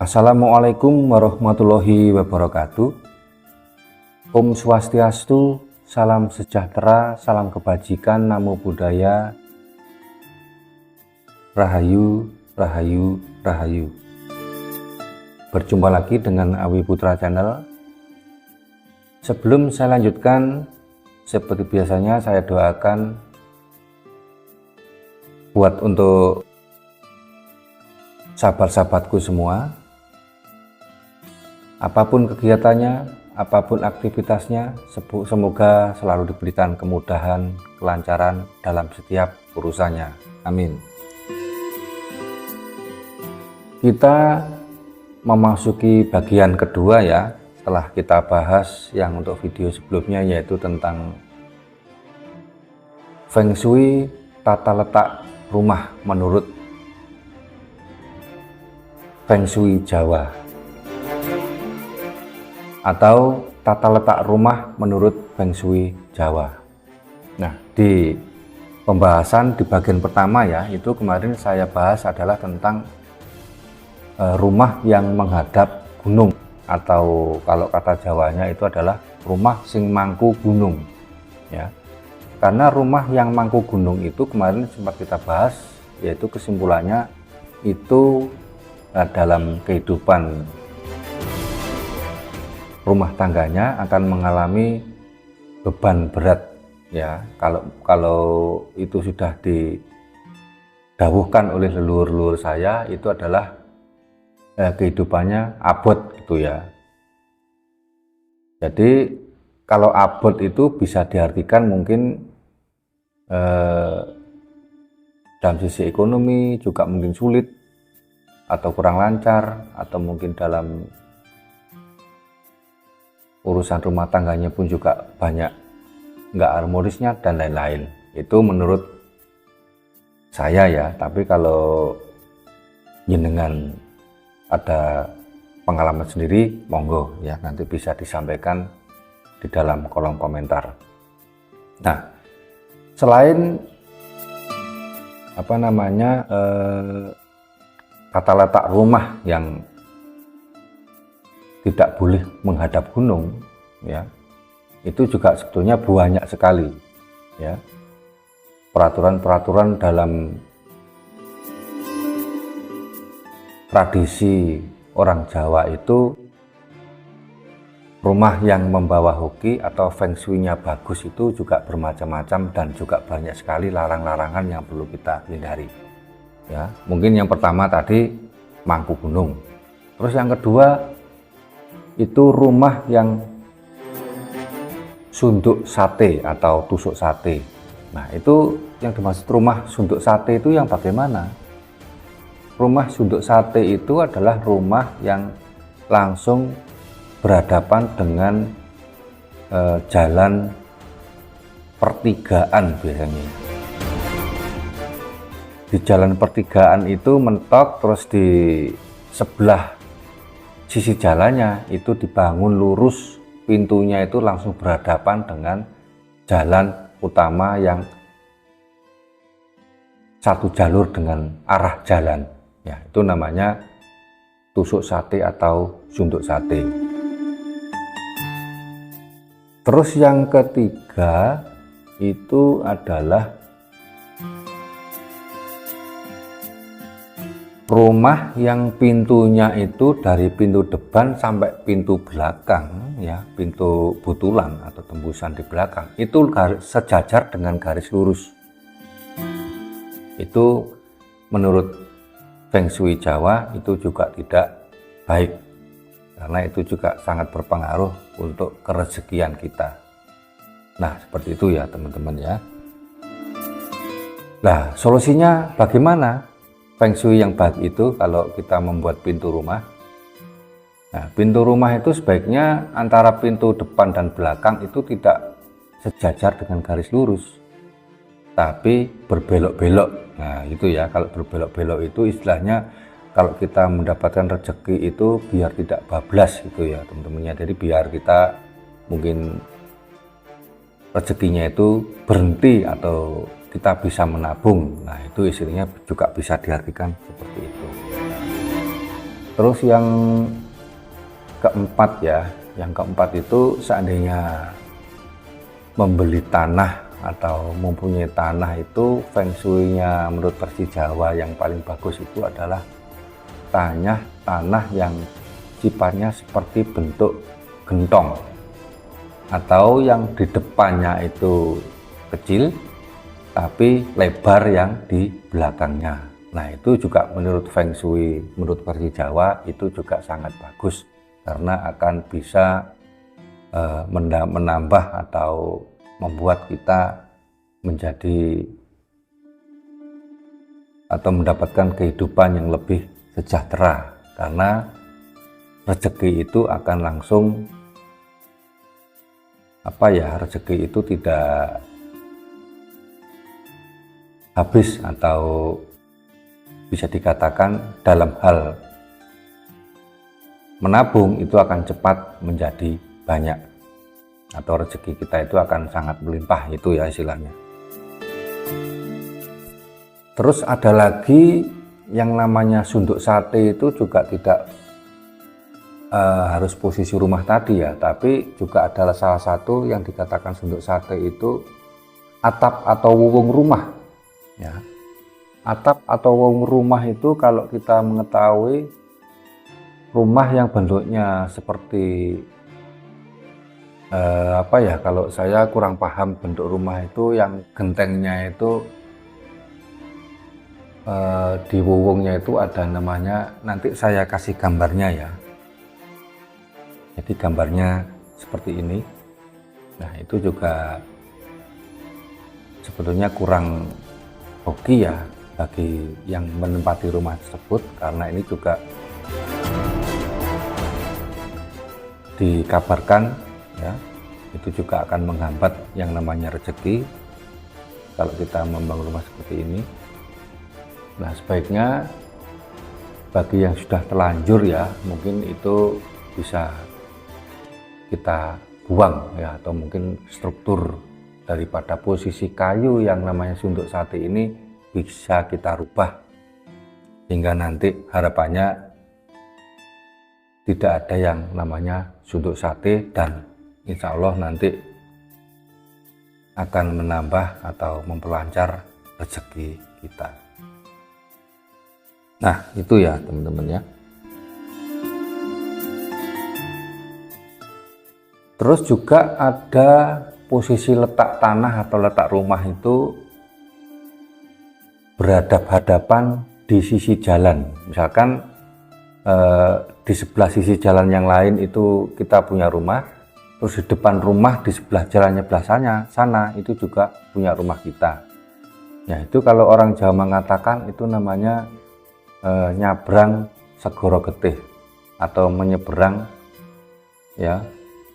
Assalamualaikum warahmatullahi wabarakatuh. Om Swastiastu, salam sejahtera, salam kebajikan, namo buddhaya, rahayu, rahayu, rahayu. Berjumpa lagi dengan Awi Putra Channel. Sebelum saya lanjutkan, seperti biasanya saya doakan buat untuk sahabat-sahabatku semua, apapun kegiatannya, apapun aktivitasnya, semoga selalu diberikan kemudahan, kelancaran dalam setiap urusannya. Amin. Kita memasuki bagian kedua ya, setelah kita bahas yang untuk video sebelumnya, yaitu tentang Feng Shui, tata letak rumah menurut Feng Shui Jawa, atau tata letak rumah menurut Feng Shui Jawa. Nah, di pembahasan di bagian pertama ya, itu kemarin saya bahas adalah tentang rumah yang menghadap gunung, atau kalau kata Jawanya itu adalah rumah sing mangku gunung ya. Karena rumah yang mangku gunung itu kemarin sempat kita bahas, yaitu kesimpulannya itu dalam kehidupan rumah tangganya akan mengalami beban berat ya. Kalau itu sudah didawuhkan oleh leluhur-leluhur saya, itu adalah kehidupannya abot gitu ya. Jadi kalau abot itu bisa diartikan mungkin dalam sisi ekonomi juga mungkin sulit atau kurang lancar, atau mungkin dalam urusan rumah tangganya pun juga banyak nggak harmonisnya dan lain-lain. Itu menurut saya ya, tapi kalau jenengan ada pengalaman sendiri, monggo ya, nanti bisa disampaikan di dalam kolom komentar. Nah, selain tata letak rumah yang tidak boleh menghadap gunung ya, itu juga sebetulnya banyak sekali ya peraturan-peraturan dalam tradisi orang Jawa. Itu rumah yang membawa hoki atau feng shui-nya bagus itu juga bermacam-macam, dan juga banyak sekali larang-larangan yang perlu kita hindari ya. Mungkin yang pertama tadi mangku gunung, terus yang kedua itu rumah yang sunduk sate atau tusuk sate. Nah, itu yang dimaksud rumah sunduk sate itu yang bagaimana? Rumah sunduk sate itu adalah rumah yang langsung berhadapan dengan jalan pertigaan biasanya. Di jalan pertigaan itu mentok, terus di sebelah sisi jalannya itu dibangun lurus, pintunya itu langsung berhadapan dengan jalan utama yang satu jalur dengan arah jalan ya. Itu namanya tusuk sate atau sunduk sate. Terus yang ketiga itu adalah rumah yang pintunya itu dari pintu depan sampai pintu belakang ya, pintu butulan atau tembusan di belakang itu sejajar dengan garis lurus. Itu menurut Feng Shui Jawa itu juga tidak baik, karena itu juga sangat berpengaruh untuk kerezekian kita. Nah, seperti itu ya teman-teman ya. Nah, solusinya bagaimana Feng Shui yang baik itu kalau kita membuat pintu rumah? Nah, pintu rumah itu sebaiknya antara pintu depan dan belakang itu tidak sejajar dengan garis lurus, tapi berbelok-belok. Nah, itu ya, kalau berbelok-belok itu istilahnya kalau kita mendapatkan rezeki itu biar tidak bablas gitu ya teman-temannya. Jadi biar kita mungkin rezekinya itu berhenti atau kita bisa menabung. Nah, itu istilahnya juga bisa diartikan seperti itu. Terus yang keempat ya, yang keempat itu seandainya membeli tanah atau mempunyai tanah itu feng shui-nya menurut versi Jawa yang paling bagus itu adalah tanah yang sifatnya seperti bentuk gentong atau yang di depannya itu kecil tapi lebar yang di belakangnya. Nah, itu juga menurut feng shui menurut versi Jawa itu juga sangat bagus karena akan bisa menambah atau membuat kita menjadi atau mendapatkan kehidupan yang lebih sejahtera, karena rezeki itu akan langsung rezeki itu tidak habis atau bisa dikatakan dalam hal menabung itu akan cepat menjadi banyak, atau rezeki kita itu akan sangat melimpah, itu ya istilahnya. Terus ada lagi yang namanya sunduk sate, itu juga tidak harus posisi rumah tadi ya, tapi juga adalah salah satu yang dikatakan sunduk sate itu atap atau wuwung rumah ya. Atap atau wuwung rumah itu kalau kita mengetahui rumah yang bentuknya seperti kalau saya kurang paham bentuk rumah itu yang gentengnya itu di wuwungnya itu ada namanya, nanti saya kasih gambarnya ya. Jadi gambarnya seperti ini. Nah, itu juga sebetulnya kurang hoki ya bagi yang menempati rumah tersebut, karena ini juga dikabarkan ya, itu juga akan menghambat yang namanya rezeki kalau kita membangun rumah seperti ini. Nah, sebaiknya bagi yang sudah terlanjur ya, mungkin itu bisa kita buang ya, atau mungkin struktur daripada posisi kayu yang namanya sunduk sate ini bisa kita rubah hingga nanti harapannya tidak ada yang namanya sunduk sate, dan insya Allah nanti akan menambah atau memperlancar rezeki kita. Nah, itu ya teman-teman ya. Terus juga ada posisi letak tanah atau letak rumah itu berhadap-hadapan di sisi jalan. Misalkan di sebelah sisi jalan yang lain itu kita punya rumah, terus di depan rumah di sebelah jalannya sana itu juga punya rumah kita. Ya, itu kalau orang Jawa mengatakan itu namanya nyabrang segoro getih atau menyeberang ya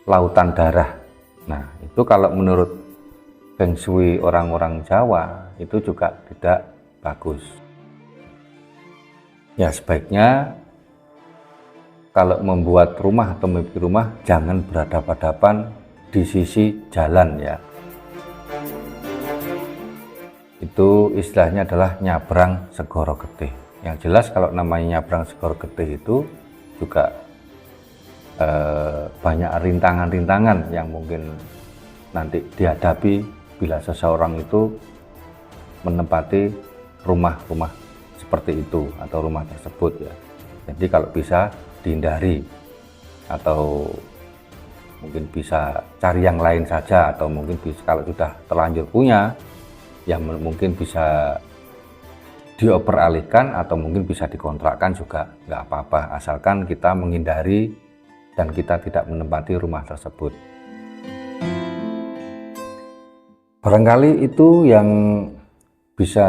lautan darah. Nah, itu kalau menurut feng shui orang-orang Jawa itu juga tidak bagus. Ya, sebaiknya kalau membuat rumah atau memiliki rumah jangan berhadapan-hadapan di sisi jalan ya. Itu istilahnya adalah nyabrang segoro getih. Yang jelas kalau namanya nyabrang segoro getih itu juga banyak rintangan-rintangan yang mungkin nanti dihadapi bila seseorang itu menempati rumah-rumah seperti itu atau rumah tersebut ya. Jadi kalau bisa dihindari, atau mungkin bisa cari yang lain saja, atau mungkin bisa, kalau sudah terlanjur punya yang mungkin bisa dioperalihkan atau mungkin bisa dikontrakkan juga nggak apa-apa, asalkan kita menghindari dan kita tidak menempati rumah tersebut. Barangkali itu yang bisa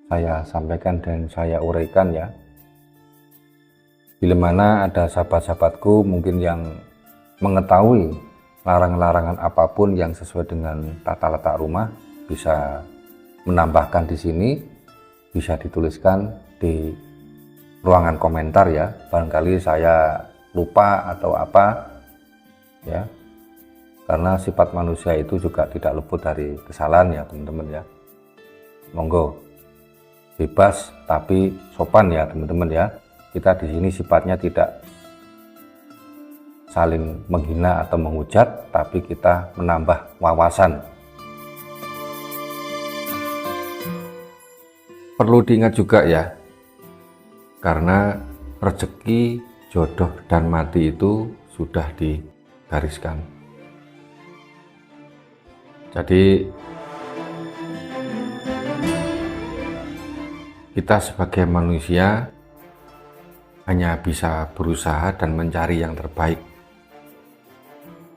saya sampaikan dan saya uraikan ya. Bila mana ada sahabat-sahabatku mungkin yang mengetahui larangan-larangan apapun yang sesuai dengan tata letak rumah, bisa menambahkan di sini, bisa dituliskan di ruangan komentar ya. Barangkali saya lupa atau apa ya, karena sifat manusia itu juga tidak luput dari kesalahan ya teman-teman ya. Monggo bebas tapi sopan ya teman-teman ya. kita di sini sifatnya tidak saling menghina atau menghujat, tapi kita menambah wawasan. Perlu diingat juga ya, karena rezeki, jodoh, dan mati itu sudah digariskan. Jadi kita sebagai manusia hanya bisa berusaha dan mencari yang terbaik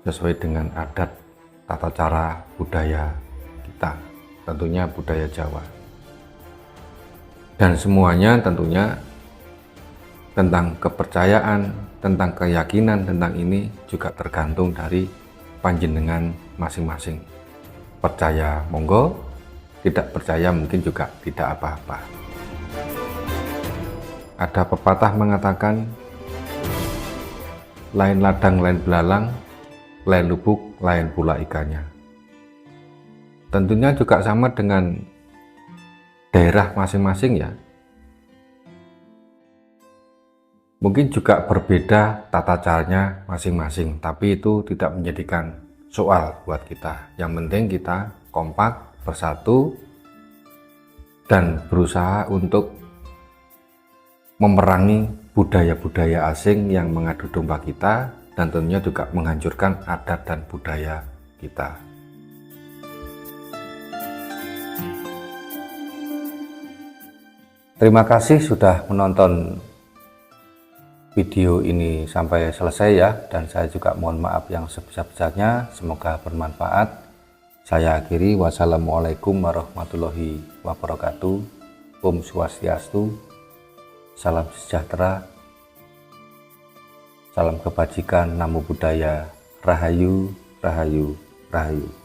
sesuai dengan adat, tata cara, budaya kita, tentunya budaya Jawa. Dan semuanya tentunya tentang kepercayaan, tentang keyakinan, tentang ini juga tergantung dari panjenengan masing-masing. Percaya monggo, tidak percaya mungkin juga tidak apa-apa. Ada pepatah mengatakan, lain ladang, lain belalang, lain lubuk, lain pula ikannya. Tentunya juga sama dengan daerah masing-masing ya. Mungkin juga berbeda tata caranya masing-masing, tapi itu tidak menjadikan soal buat kita. Yang penting kita kompak, bersatu, dan berusaha untuk memerangi budaya-budaya asing yang mengadu domba kita, dan tentunya juga menghancurkan adat dan budaya kita. Terima kasih sudah menonton video ini sampai selesai ya, dan saya juga mohon maaf yang sebesar-besarnya. Semoga bermanfaat. Saya akhiri, wassalamualaikum warahmatullahi wabarakatuh. Om Swastiastu, salam sejahtera, salam kebajikan, namo buddhaya, rahayu, rahayu, rahayu.